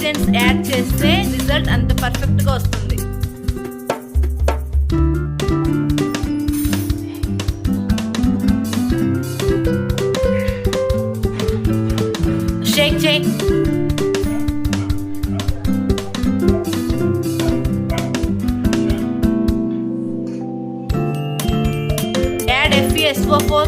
Ingredients add చేస్తే result అంత పర్ఫెక్ట్గా వస్తుంది. షేక్ చేయి. Add FeSO4.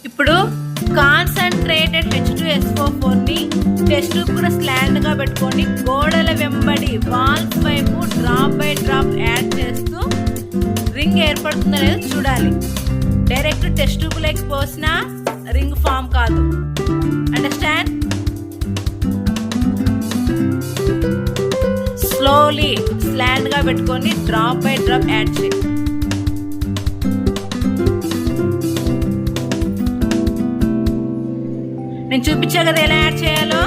ఇప్పుడు కాన్సన్ట్రేటెడ్ H2SO4 ని టెస్ట్ ట్యూబ్ కూడా స్లాండ్ గా పెట్టుకొని గోడల వెంబడి వాల్స్ వైపు డ్రాప్ బై డ్రాప్ యాడ్ చేస్తూ రింగ్ ఏర్పడుతుందో లేదో చూడాలి. డైరెక్ట్ టెస్ట్ ట్యూబ్ లైక్ పోసినా రింగ్ ఫామ్ కాదు. అండర్స్టాండ్? స్లోలీ స్లాండ్ గా పెట్టుకొని డ్రాప్ బై డ్రాప్ యాడ్ చేయి. నేను చూపించా కదా ఎలా యాడ్ చేయాలో.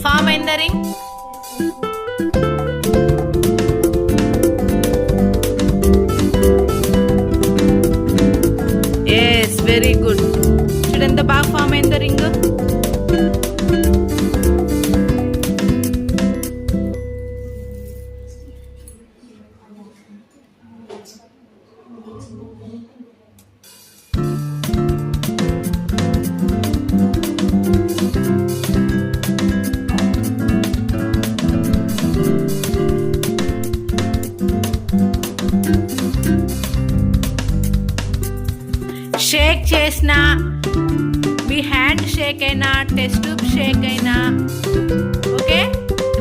ఫామ్ అయిందా రింగ్? Yes, very good. చూడు ఎంత బాగా ఫామ్ అయిందో రింగ్. షేక్ చేసిన మీ హ్యాండ్ షేక్ అయినా టెస్ట్ ట్యూబ్ షేక్ అయినా ఓకే,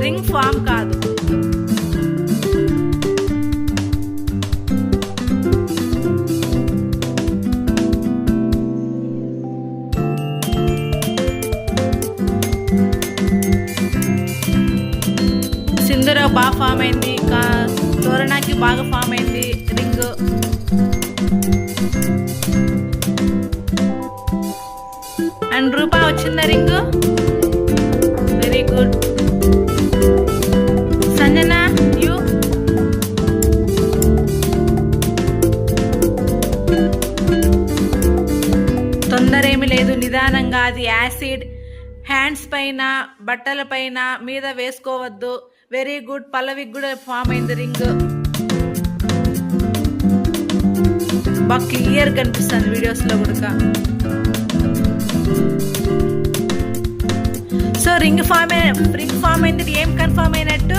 రింగ్ ఫామ్ కాదు. సింధూరావు బాగా ఫామ్ అయింది, తోరణాకి బాగా ఫామ్ అయింది రింగ్. అండ్ రూపా వచ్చిందా ring? Very good. Sanjana you? తొందర ఏమి లేదు, నిదానంగా. అది యాసిడ్ హ్యాండ్స్ పైన బట్టల పైన మీద వేసుకోవద్దు. Very good. పల్లవికి కూడా ఫామ్ అయింది రింగ్. బాగా క్లియర్ కనిపిస్తుంది వీడియోస్లో కూడా. సో రింగ్ ఫామ్ అయింది. ఏం కన్ఫామ్ అయినట్టు?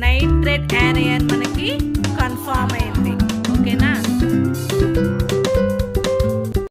నైట్రేట్ యానయాన్ మనకి